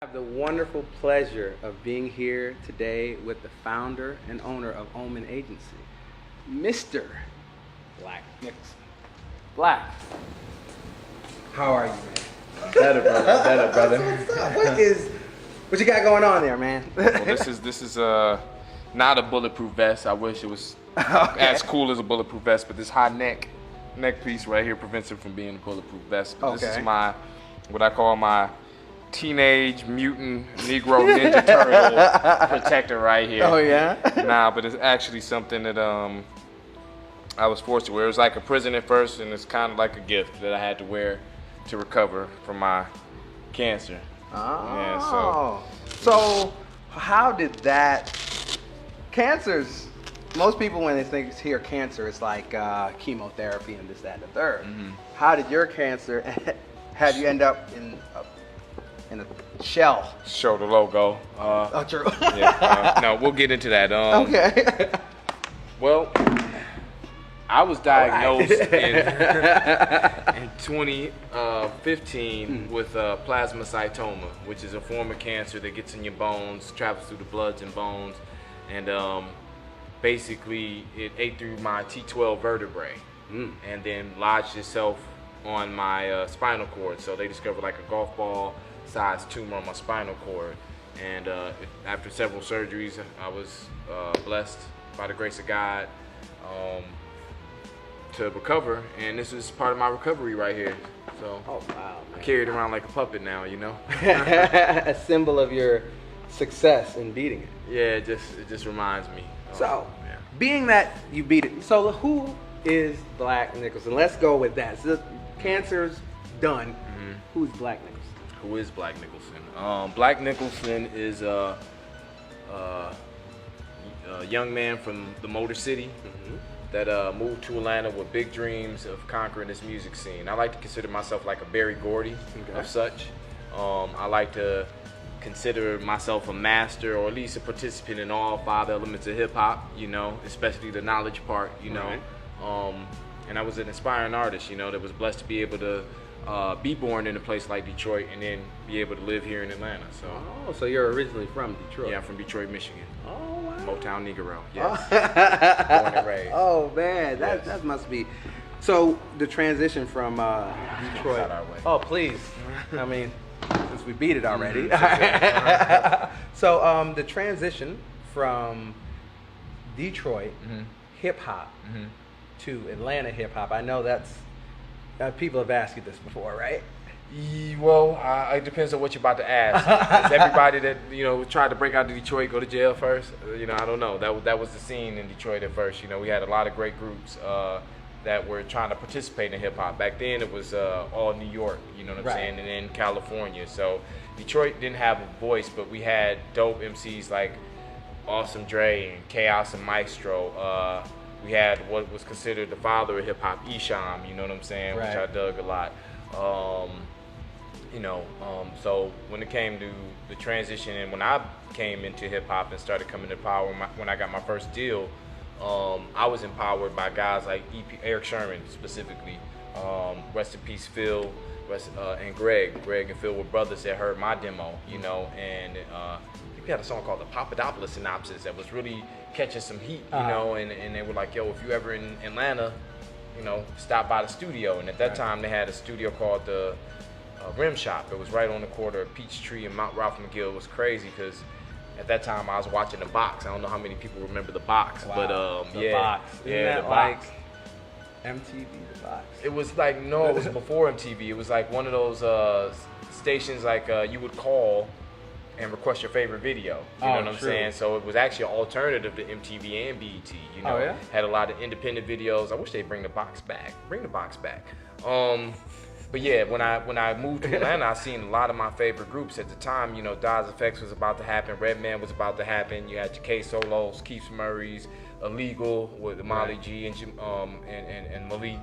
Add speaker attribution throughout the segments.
Speaker 1: I have the wonderful pleasure of being here today with the founder and owner of Omen Agency, Mr. Black Nickleson. Black, how are you, man?
Speaker 2: Better, brother. Better, brother.
Speaker 1: What's up? What you got going on there, man?
Speaker 2: Well, this is not a bulletproof vest. I wish it was as cool as a bulletproof vest, but this high neck piece right here prevents it from being a bulletproof vest. But This is my what I call my Teenage Mutant Negro Ninja Turtle protector right here.
Speaker 1: Oh yeah?
Speaker 2: Nah, but it's actually something that I was forced to wear. It was like a present at first, and it's kind of like a gift that I had to wear to recover from my cancer.
Speaker 1: Oh.
Speaker 2: Yeah,
Speaker 1: so how did that cancers? Most people when they hear cancer, it's like chemotherapy and this, that, and the third.
Speaker 2: Mm-hmm.
Speaker 1: How did your cancer have you end up in a shell?
Speaker 2: Show the logo.
Speaker 1: Oh, true.
Speaker 2: Yeah, no, we'll get into that.
Speaker 1: Okay.
Speaker 2: Well, I was diagnosed in 2015 with plasmacytoma, which is a form of cancer that gets in your bones, travels through the bloods and bones, and basically it ate through my T12 vertebrae and then lodged itself on my spinal cord. So they discovered like a golf ball sized tumor on my spinal cord, and after several surgeries I was blessed by the grace of God to recover, and this is part of my recovery right here. So
Speaker 1: Oh wow,
Speaker 2: I
Speaker 1: man.
Speaker 2: carry it around like a puppet now, you know.
Speaker 1: A symbol of your success in beating it.
Speaker 2: Yeah, it just reminds me.
Speaker 1: So,
Speaker 2: yeah.
Speaker 1: being that you beat it, so who is Black Nickleson? Let's go with that. So cancer's done. Who's Black Nickleson?
Speaker 2: Who is Black Nickleson? Black Nickleson is a young man from the Motor City that moved to Atlanta with big dreams of conquering this music scene. I like to consider myself like a Berry Gordy of such. I like to consider myself a master, or at least a participant in all 5 elements of hip hop, you know, especially the knowledge part, you know. And I was an aspiring artist, you know, that was blessed to be able to be born in a place like Detroit and then be able to live here in Atlanta. So,
Speaker 1: So you're originally from Detroit?
Speaker 2: yeah, I'm from Detroit, Michigan.
Speaker 1: Oh wow.
Speaker 2: Motown Negro, yes.
Speaker 1: Oh.
Speaker 2: Born and raised.
Speaker 1: Oh man,
Speaker 2: Yes.
Speaker 1: that must be. So the transition from Detroit.
Speaker 2: Out our way.
Speaker 1: Oh please. I mean, since we beat it already. So the transition from Detroit hip hop to Atlanta hip hop. I know that's people have asked you this before, right?
Speaker 2: Well, it depends on what you're about to ask. Is everybody that, you know, tried to break out to Detroit go to jail first? You know, I don't know. That was the scene in Detroit at first. You know, we had a lot of great groups that were trying to participate in hip hop. Back then, it was all New York. You know what I'm saying? And then California. So Detroit didn't have a voice, but we had dope MCs like Awesome Dre and Chaos and Maestro. We had what was considered the father of hip hop, Esham. You know what I'm saying?
Speaker 1: Right.
Speaker 2: Which I dug a lot. So when it came to the transition and when I came into hip hop and started coming to power, when I got my first deal, I was empowered by guys like Eric Sherman specifically. Rest in peace, Phil, and Greg. Greg and Phil were brothers that heard my demo, you know, and we had a song called the Papadopoulos Synopsis that was really catching some heat, you know, and they were like, yo, if you ever in Atlanta, you know, stop by the studio. And at that time they had a studio called the Rim Shop. It was right on the corner of Peachtree and Mount Ralph McGill. It was crazy because at that time I was watching The Box. I don't know how many people remember The Box, but
Speaker 1: The Box. Isn't that
Speaker 2: The
Speaker 1: like
Speaker 2: Box.
Speaker 1: MTV The Box?
Speaker 2: It was like, no, it was before MTV. It was like one of those stations like you would call and request your favorite video. You know what I'm saying? So it was actually an alternative to MTV and BET. You know, had a lot of independent videos. I wish they'd bring The Box back. Bring The Box back. But yeah, when I moved to Atlanta, I seen a lot of my favorite groups at the time. You know, Daz Effects was about to happen, Redman was about to happen. You had your K Solos, Keith Murray's, Illegal with Molly G and Malik,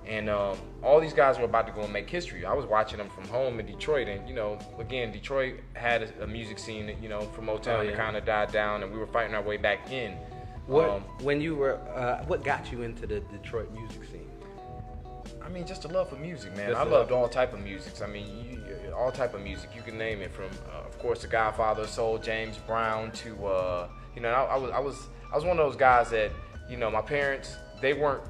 Speaker 2: and all these guys were about to go and make history. I was watching them from home in Detroit, and you know, again, Detroit had a music scene that, you know, from Motown that kind of died down, and we were fighting our way back in.
Speaker 1: When you were, what got you into the Detroit music scene?
Speaker 2: I mean, just a love for music, man. I loved all type of music. I mean, all type of music. You can name it, from of course the Godfather of Soul, James Brown, to you know, I was one of those guys that, you know, my parents, they weren't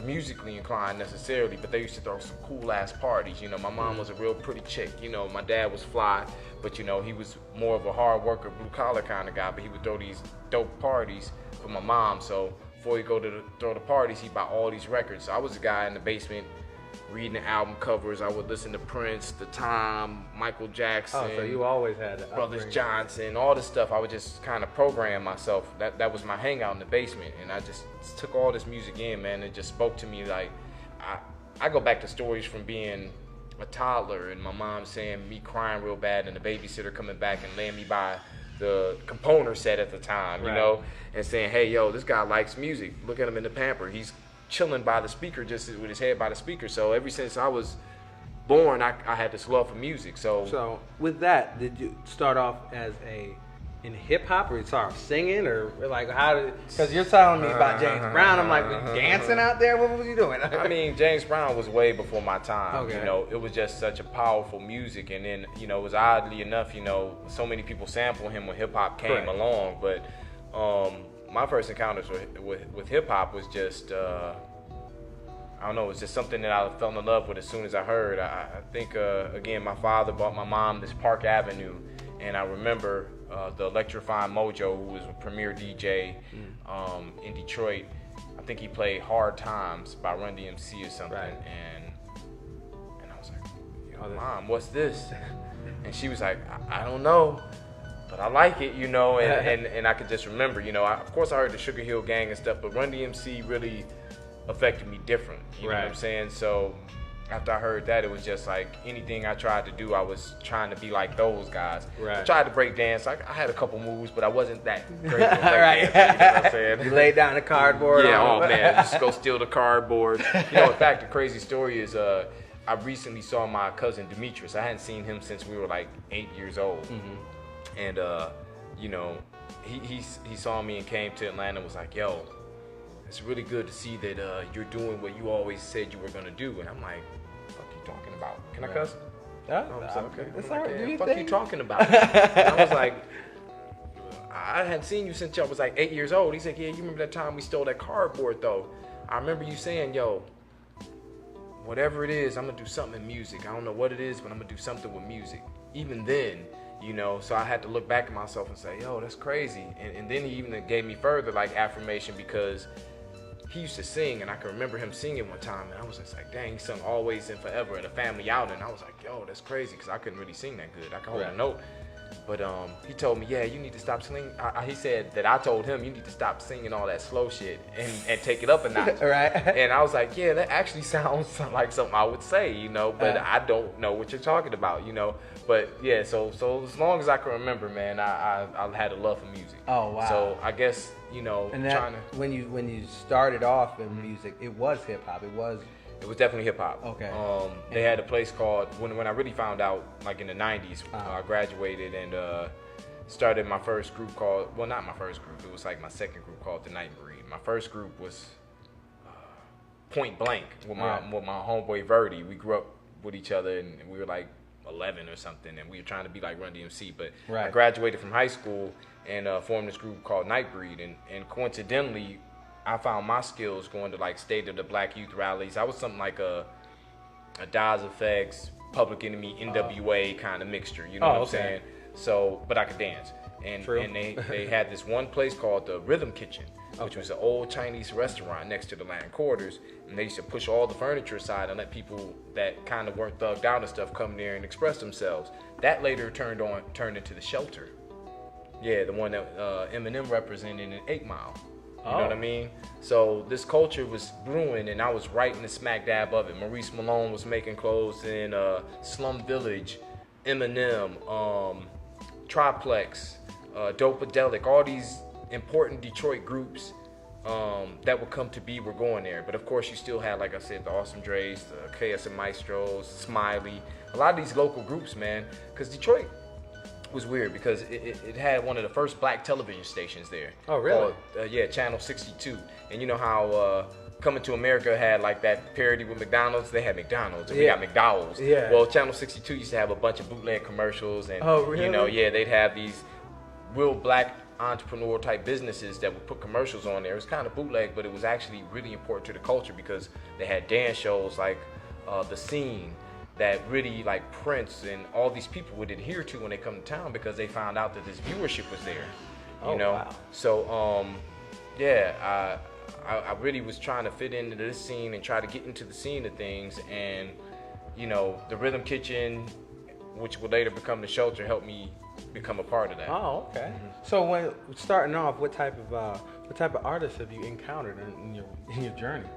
Speaker 2: musically inclined necessarily, but they used to throw some cool ass parties. You know, my mom was a real pretty chick. You know, my dad was fly, but you know, he was more of a hard worker, blue collar kind of guy. But he would throw these dope parties for my mom. So before he go to throw the parties, he'd buy all these records. So I was a guy in the basement reading the album covers. I would listen to Prince, The Time, Michael Jackson.
Speaker 1: Oh, so you always had that
Speaker 2: Brothers Johnson, all this stuff. I would just kind of program myself. That was my hangout in the basement, and I just took all this music in, man. It just spoke to me. Like, I go back to stories from being a toddler and my mom saying me crying real bad and the babysitter coming back and laying me by the componer set at the time, you know, and saying, hey, yo, this guy likes music. Look at him in the pamper. He's chilling by the speaker, just with his head by the speaker. So ever since I was born, I had this love for music. So
Speaker 1: with that, did you start off as in hip hop, or you start singing, or like how did? Because you're telling me about James Brown, I'm like, dancing out there. What was you doing?
Speaker 2: I mean, James Brown was way before my time.
Speaker 1: Okay.
Speaker 2: You know, it was just such a powerful music, and then, you know, it was oddly enough, you know, so many people sample him when hip hop came along, but my first encounters with hip hop was just, I don't know, it's just something that I fell in love with as soon as I heard. I think, again, my father bought my mom this Park Avenue, and I remember the Electrifying Mojo, who was a premier DJ in Detroit. I think he played Hard Times by Run DMC or something, and I was like, yo, Mom, what's this? And she was like, I don't know, but I like it, you know, and I could just remember, you know, of course I heard the Sugar Hill Gang and stuff, but Run DMC really affected me different, you know what I'm saying? So after I heard that, it was just like anything I tried to do, I was trying to be like those guys. I tried to break dance. I had a couple moves, but I wasn't that great at break dance, you know what I'm saying?
Speaker 1: You laid down the cardboard.
Speaker 2: Yeah, oh man, just go steal the cardboard. You know, in fact, the crazy story is I recently saw my cousin Demetrius. I hadn't seen him since we were like 8 years old. And you know, he saw me and came to Atlanta and was like, yo, it's really good to see that you're doing what you always said you were gonna do. And I'm like, what are you talking about? Can I cuss?
Speaker 1: Yeah,
Speaker 2: okay.
Speaker 1: That's
Speaker 2: I'm
Speaker 1: all
Speaker 2: like,
Speaker 1: right.
Speaker 2: yeah, what are you talking about? And I was like, I hadn't seen you since I was like 8 years old. He said, yeah, you remember that time we stole that cardboard though? I remember you saying, yo, whatever it is, I'm gonna do something in music. I don't know what it is, but I'm gonna do something with music. Even then, you know, so I had to look back at myself and say, yo, that's crazy. And then he even gave me further like affirmation, because he used to sing, and I can remember him singing one time, and I was just like, dang, he sung Always and Forever at a family outing. And I was like, yo, that's crazy, because I couldn't really sing that good. I could hold a note. But he told me, yeah, you need to stop singing. He said that I told him, you need to stop singing all that slow shit and take it up a notch. And I was like, yeah, that actually sounds like something I would say, you know, but I don't know what you're talking about, you know. But yeah, so as long as I can remember, man, I had a love for music.
Speaker 1: Oh wow.
Speaker 2: So I guess, you know,
Speaker 1: and that, when you started off in music, it was hip hop. It was
Speaker 2: definitely hip hop.
Speaker 1: Okay.
Speaker 2: They had a place called, when I really found out, like in the 90s, I graduated and started my first group called, well, not my first group, it was like my second group called The Night Breed. My first group was Point Blank with my homeboy Verdi. We grew up with each other, and we were like 11 or something, and we were trying to be like Run DMC. But I graduated from high school and formed this group called Night Breed, and coincidentally, I found my skills going to like State of the Black Youth rallies. I was something like a Daz Effects, Public Enemy, NWA kind of mixture, you know what I'm saying? So, but I could dance. And they had this one place called the Rhythm Kitchen, which was an old Chinese restaurant next to the Latin Quarters, and they used to push all the furniture aside and let people that kind of weren't thugged out and stuff come there and express themselves. That later turned into the Shelter. Yeah, the one that Eminem represented in 8 Mile. You know what I mean? So this culture was brewing, and I was right in the smack dab of it. Maurice Malone was making clothes in Slum Village, Eminem, Triplex, Dopadelic, all these important Detroit groups that would come to be were going there. But of course, you still had, like I said, the Awesome Dre's, the KS and Maestros, Smiley, a lot of these local groups, man. Because Detroit was weird because it had one of the first black television stations there.
Speaker 1: Oh, really?
Speaker 2: Yeah, Channel 62. And you know how Coming to America had like that parody with McDonald's. They had McDonald's, and we
Speaker 1: Yeah.
Speaker 2: got McDowell's.
Speaker 1: Yeah.
Speaker 2: Well, Channel 62 used to have a bunch of bootleg commercials, and
Speaker 1: Oh, really?
Speaker 2: you know, yeah, they'd have these real black entrepreneur type businesses that would put commercials on there. It was kind of bootleg, but it was actually really important to the culture because they had dance shows like The Scene that really like Prince and all these people would adhere to when they come to town because they found out that this viewership was there. You know?
Speaker 1: Wow.
Speaker 2: So yeah, I really was trying to fit into this scene and try to get into the scene of things, and you know, the Rhythm Kitchen, which would later become the Shelter, helped me become a part of that.
Speaker 1: Oh, okay. So when starting off, what type of artists have you encountered in your journey?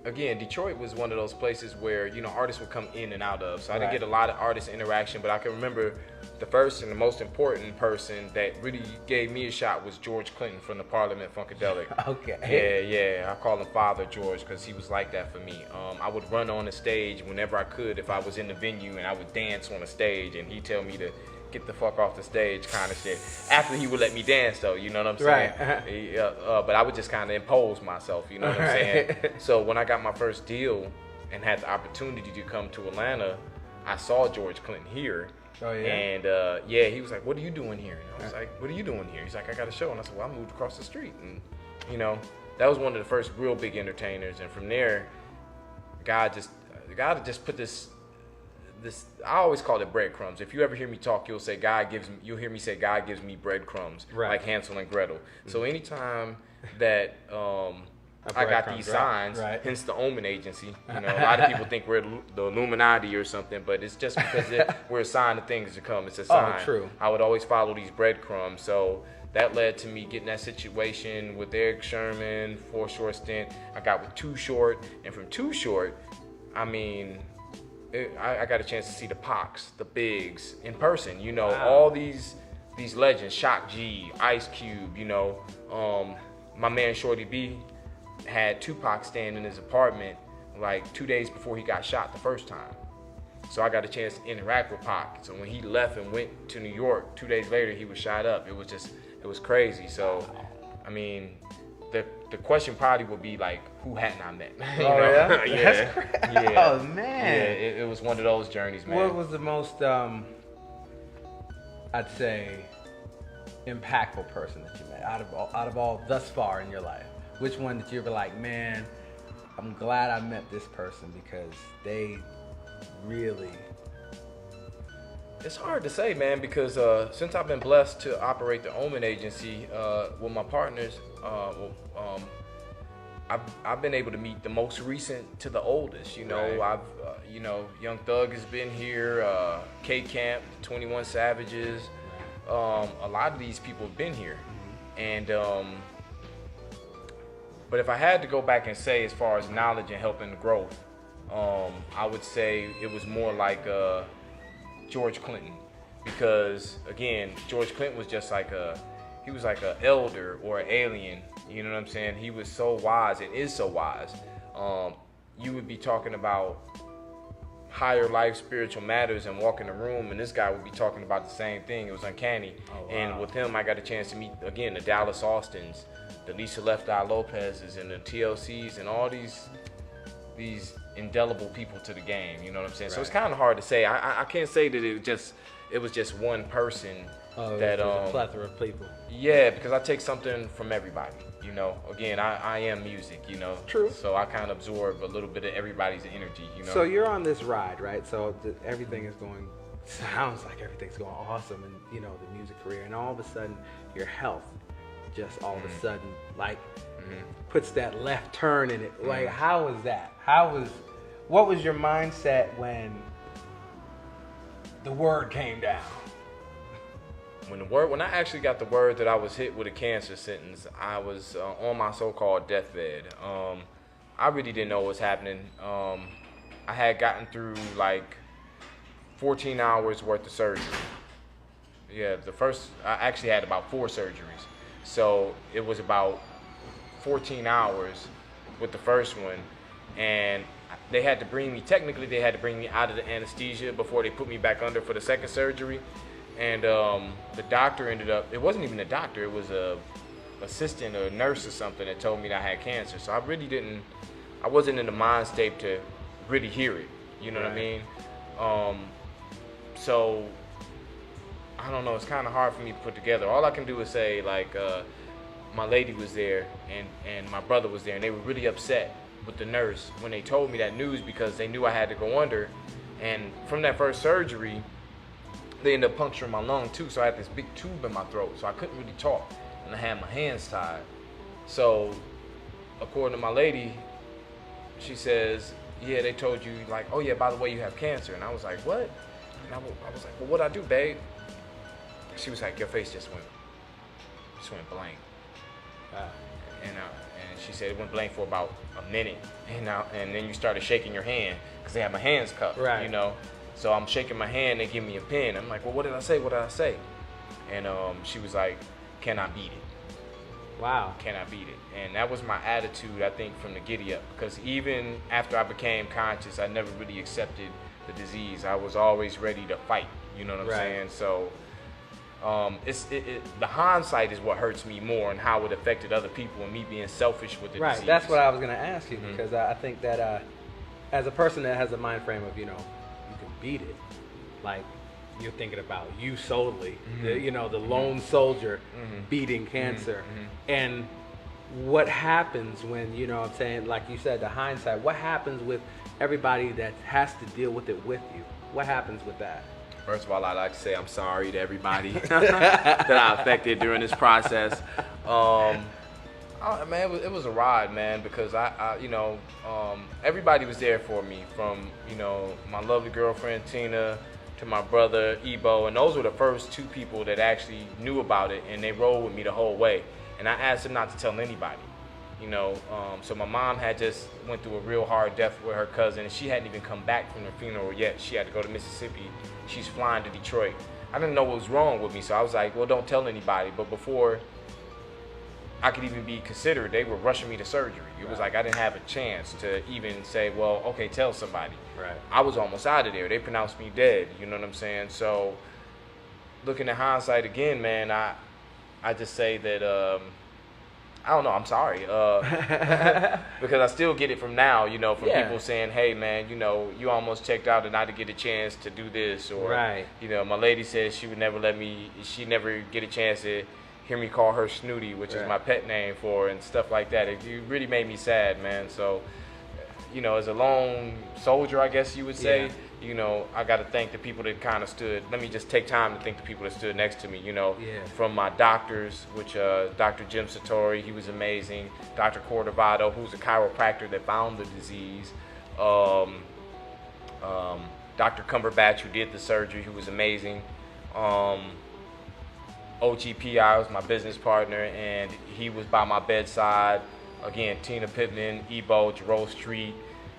Speaker 2: Again, Detroit was one of those places where, you know, artists would come in and out of. So I didn't
Speaker 1: Right.
Speaker 2: get a lot of artist interaction, but I can remember the first and the most important person that really gave me a shot was George Clinton from the Parliament Funkadelic.
Speaker 1: Okay.
Speaker 2: Yeah. I call him Father George because he was like that for me. I would run on the stage whenever I could if I was in the venue, and I would dance on the stage, and he'd tell me to get the fuck off the stage kind of shit. After he would let me dance though, you know what I'm saying?
Speaker 1: Right.
Speaker 2: But I would just kind of impose myself, you know what I'm saying? So when I got my first deal and had the opportunity to come to Atlanta, I saw George Clinton here.
Speaker 1: Oh, yeah?
Speaker 2: And yeah, he was like, "What are you doing here?" And I was like, "What are you doing here?" He's like, "I got a show." And I said, "Well, I moved across the street." And you know, that was one of the first real big entertainers. And from there, God just put this. I always call it breadcrumbs. If you ever hear me talk, you'll hear me say God gives me breadcrumbs,
Speaker 1: Right.
Speaker 2: like Hansel and Gretel. So anytime that I got these signs,
Speaker 1: right.
Speaker 2: hence the Omen Agency. You know, a lot of people think we're the Illuminati or something, but it's just because we're a sign of things to come. It's a sign.
Speaker 1: True.
Speaker 2: I would always follow these breadcrumbs. So that led to me getting that situation with Eric Sherman for a short stint. I got with Too Short, and from Too Short, I mean, I got a chance to see the Pacs, the Bigs in person. You know,
Speaker 1: Wow.
Speaker 2: all these legends, Shock G, Ice Cube. You know, my man Shorty B had Tupac staying in his apartment like 2 days before he got shot the first time. So I got a chance to interact with Pac. So when he left and went to New York, 2 days later he was shot up. It was crazy. So, I mean, the question probably would be like, who hadn't I met? You know?
Speaker 1: Yeah?
Speaker 2: Yeah.
Speaker 1: That's crazy.
Speaker 2: Yeah.
Speaker 1: Oh, man.
Speaker 2: Yeah, it was one of those journeys, man.
Speaker 1: What was the most, I'd say, impactful person that you met out of all thus far in your life? Which one did you ever like, man, I'm glad I met this person because they really...
Speaker 2: It's hard to say, man, because since I've been blessed to operate the Omen Agency with my partners, I've been able to meet the most recent to the oldest. You know,
Speaker 1: Right.
Speaker 2: you know, Young Thug has been here, K Camp, 21 Savages. A lot of these people have been here, and but if I had to go back and say as far as knowledge and helping the growth, I would say it was more like George Clinton, because again, George Clinton was just like he was like an elder or an alien. You know what I'm saying? He was so wise and is so wise. You would be talking about higher life spiritual matters and walk in the room, and this guy would be talking about the same thing. It was uncanny.
Speaker 1: Oh, wow.
Speaker 2: And with him, I got a chance to meet again the Dallas Austins, the Lisa Left Eye Lopez's, and the TLCs, and all these indelible people to the game. You know what I'm saying? So it's kind of hard to say. I can't say that it was just one person.
Speaker 1: Oh,
Speaker 2: that
Speaker 1: there's a plethora of people.
Speaker 2: Yeah, because I take something from everybody. You know, again, I am music. You know,
Speaker 1: True.
Speaker 2: So I kind of absorb a little bit of everybody's energy. You know.
Speaker 1: So you're on this ride, right? So everything is going, sounds like everything's going awesome, and you know, the music career, and all of a sudden your health just all of a sudden like puts that left turn in it. Like, how was that? What was your mindset when the word came down?
Speaker 2: When I actually got the word that I was hit with a cancer sentence, I was on my so-called deathbed. I really didn't know what was happening. I had gotten through like 14 hours worth of surgery. Yeah, I actually had about 4 surgeries. So it was about 14 hours with the first one. And they had to bring me out of the anesthesia before they put me back under for the second surgery. And the doctor it wasn't even a doctor, it was assistant or nurse or something that told me that I had cancer. So I wasn't in the mind state to really hear it. You know what I mean? So I don't know. It's kind of hard for me to put together. All I can do is say, like, my lady was there and my brother was there, and they were really upset with the nurse when they told me that news because they knew I had to go under. And from that first surgery, they ended up puncturing my lung too, so I had this big tube in my throat, so I couldn't really talk, and I had my hands tied. So, according to my lady, she says, yeah, they told you, like, oh yeah, by the way, you have cancer. And I was like, what? And I was like, well, what'd I do, babe? She was like, your face just went blank. And she said it went blank for about a minute, and then you started shaking your hand because they had my hands cupped, you know. So I'm shaking my hand, they give me a pen. I'm like, well, what did I say? What did I say? And she was like, can I beat it?
Speaker 1: Wow.
Speaker 2: Can I beat it? And that was my attitude, I think, from the giddy up. Because even after I became conscious, I never really accepted the disease. I was always ready to fight. You know what I'm saying? So the hindsight is what hurts me more, and how it affected other people and me being selfish with the disease.
Speaker 1: Right. That's what I was going to ask you, because I think that as a person that has a mind frame of, you know, you can beat it, like, you're thinking about you solely, the lone soldier beating cancer. And what happens when, you know what I'm saying, like you said, the hindsight, what happens with everybody that has to deal with it with you? What happens with that?
Speaker 2: First of all, I'd like to say I'm sorry to everybody that I affected during this process. Man, it was a ride, man, because everybody was there for me, from, you know, my lovely girlfriend Tina to my brother Ebo, and those were the first two people that actually knew about it, and they rolled with me the whole way. And I asked them not to tell anybody, you know. So my mom had just went through a real hard death with her cousin, and she hadn't even come back from the funeral yet. She had to go to Mississippi. She's flying to Detroit. I didn't know what was wrong with me, so I was like, well, don't tell anybody. But before I could even be considered, they were rushing me to surgery. It was like I didn't have a chance to even say, well, okay, tell somebody. Right. I was almost out of there. They pronounced me dead. You know what I'm saying? So, looking at hindsight again, man, I just say that I don't know. I'm sorry, because I still get it from now. You know, from people saying, "Hey, man, you know, you almost checked out, and I didn't get a chance to do this." Or, you know, my lady says she would never let me. She never get a chance to hear me call her Snooty, which is my pet name for her, and stuff like that. It really made me sad, man. So, you know, as a lone soldier, I guess you would say, you know, I got to thank the people that kind of stood. Let me just take time to thank the people that stood next to me, you know, from my doctors, which Dr. Jim Satori, he was amazing. Dr. Cordovado, who's a chiropractor that found the disease. Dr. Cumberbatch, who did the surgery, who was amazing. OGPI was my business partner, and he was by my bedside. Again, Tina Pittman, Ebo, Jerome Street,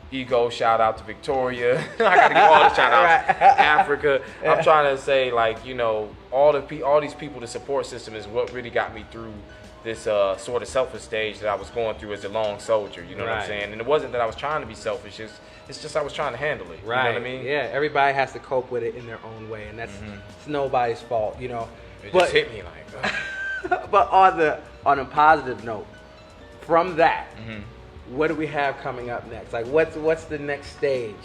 Speaker 2: Ego, shout out to Victoria. I gotta give all the shout outs. Africa. I'm trying to say, like, you know, all these people, the support system is what really got me through this sort of selfish stage that I was going through as a lone soldier. You know what I'm saying? And it wasn't that I was trying to be selfish. It's just I was trying to handle it.
Speaker 1: Right.
Speaker 2: You know what I mean?
Speaker 1: Yeah. Everybody has to cope with it in their own way, and that's it's nobody's fault. You know.
Speaker 2: It just hit me like.
Speaker 1: But on a positive note, from that. What do we have coming up next? Like, what's the next stage?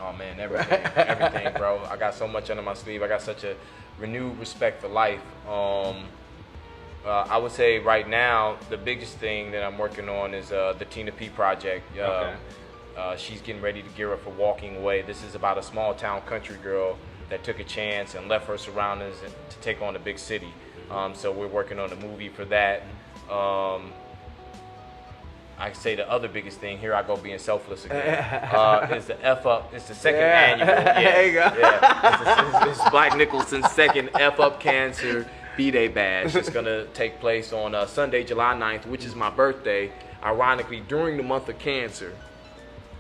Speaker 2: Oh man, everything, bro. I got so much under my sleeve. I got such a renewed respect for life. I would say right now the biggest thing that I'm working on is the Tina P project. She's getting ready to gear up for Walking Away. This is about a small town country girl that took a chance and left her surroundings to take on a big city. So we're working on a movie for that. I say the other biggest thing, here I go being selfless again, is the F Up. It's the second annual.
Speaker 1: There you go.
Speaker 2: It's Black Nickelson's second F Up Cancer B-Day bash. It's going to take place on Sunday, July 9th, which is my birthday, ironically, during the month of Cancer.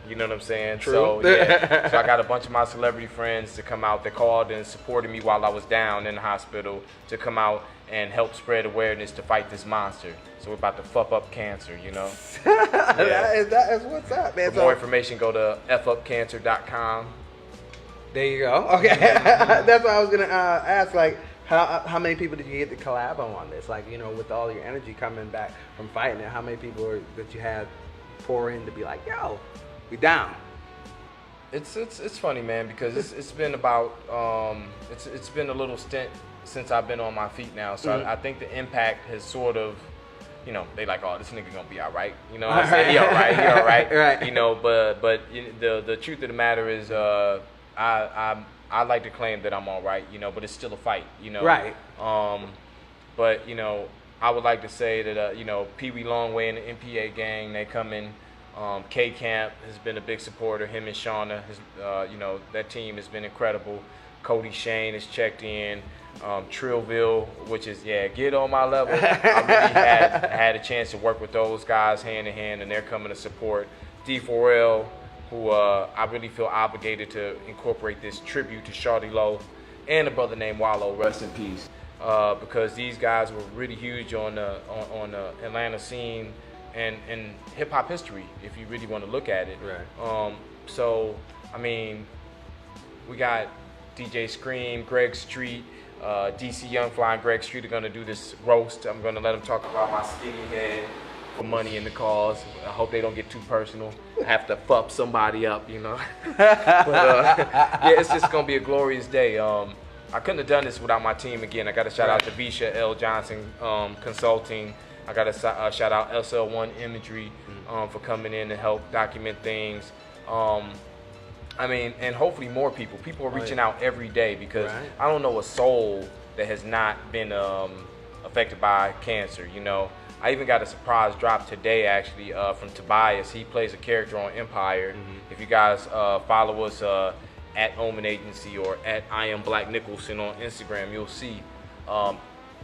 Speaker 2: You know what I'm saying?
Speaker 1: True.
Speaker 2: So, yeah. So I got a bunch of my celebrity friends to come out. They called and supported me while I was down in the hospital to come out and help spread awareness to fight this monster. So we're about to fuck up cancer, you know?
Speaker 1: That is what's up, man.
Speaker 2: For more information, go to fupcancer.com.
Speaker 1: There you go. Okay. That's what I was going to ask. Like, How many people did you get to collab on this? Like, you know, with all your energy coming back from fighting it, how many people that you had pour in to be like, yo, we down?
Speaker 2: It's funny, man, because it's been about it's been a little stint since I've been on my feet now. So I think the impact has sort of, you know, they like, oh, this nigga gonna be all right. You know what I'm saying? He all right, he all right.
Speaker 1: Right.
Speaker 2: You know, but the truth of the matter is, I like to claim that I'm all right. You know, but it's still a fight. You know.
Speaker 1: Right.
Speaker 2: But you know, I would like to say that you know, Pee Wee Longway and the MPA gang, they come in. K Camp has been a big supporter. Him and Shauna, you know, that team has been incredible. Cody Shane has checked in. Trillville, which is, yeah, get on my level. I really had a chance to work with those guys hand in hand, and they're coming to support. D4L, who I really feel obligated to incorporate this tribute to Shawty Low and a brother named Wallow, rest in peace, because these guys were really huge on the Atlanta scene and hip hop history, if you really want to look at it.
Speaker 1: Right.
Speaker 2: So, I mean, we got DJ Scream, Greg Street, DC Youngfly and Greg Street are going to do this roast. I'm going to let them talk about my skinny head for money in the cause. I hope they don't get too personal. I have to fuck somebody up, you know. But, yeah, it's just going to be a glorious day. I couldn't have done this without my team again. I got to shout out to Visha L. Johnson Consulting. I got to shout out SL1 Imagery for coming in to help document things. I mean, and hopefully more people. People are reaching out every day because I don't know a soul that has not been affected by cancer, you know. I even got a surprise drop today, actually, from Tobias. He plays a character on Empire. If you guys follow us at Omen Agency or at I Am Black Nickleson on Instagram, you'll see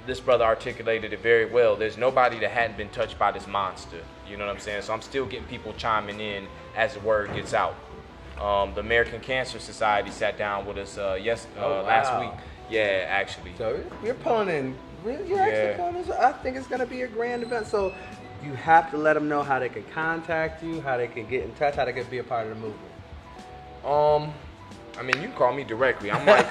Speaker 2: this brother articulated it very well. There's nobody that hadn't been touched by this monster. You know what I'm saying? So I'm still getting people chiming in as the word gets out. The American Cancer Society sat down with us last week. Yeah, actually.
Speaker 1: So you're pulling in. You're actually pulling in. I think it's going to be a grand event. So you have to let them know how they can contact you, how they can get in touch, how they can be a part of the movement.
Speaker 2: I mean, you can call me directly. I'm like,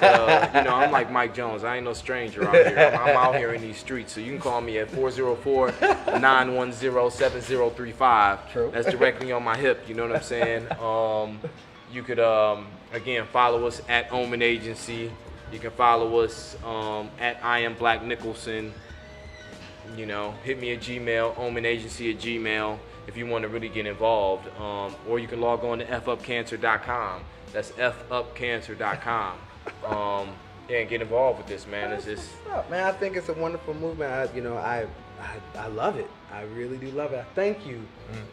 Speaker 2: you know, I'm like Mike Jones. I ain't no stranger out here. I'm out here in these streets. So you can call me at 404-910-7035.
Speaker 1: True.
Speaker 2: That's directly on my hip. You know what I'm saying? You could, again, follow us at Omen Agency. You can follow us at I Am Black Nicholson. You know, hit me at Gmail, omenagency@gmail, if you want to really get involved. Or you can log on to fupcancer.com. That's fupcancer.com. Yeah, and get involved with this, man. It's just,
Speaker 1: man, I think it's a wonderful movement. I love it. I really do love it. I thank you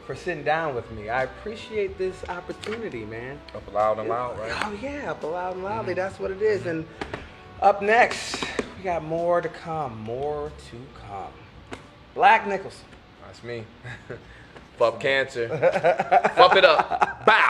Speaker 1: for sitting down with me. I appreciate this opportunity, man.
Speaker 2: Up loud and loud, right?
Speaker 1: Oh yeah, up loud and loudly. That's what it is. And up next, we got more to come. More to come. Black Nickleson.
Speaker 2: That's me. Fup cancer. Fup it up. Bye.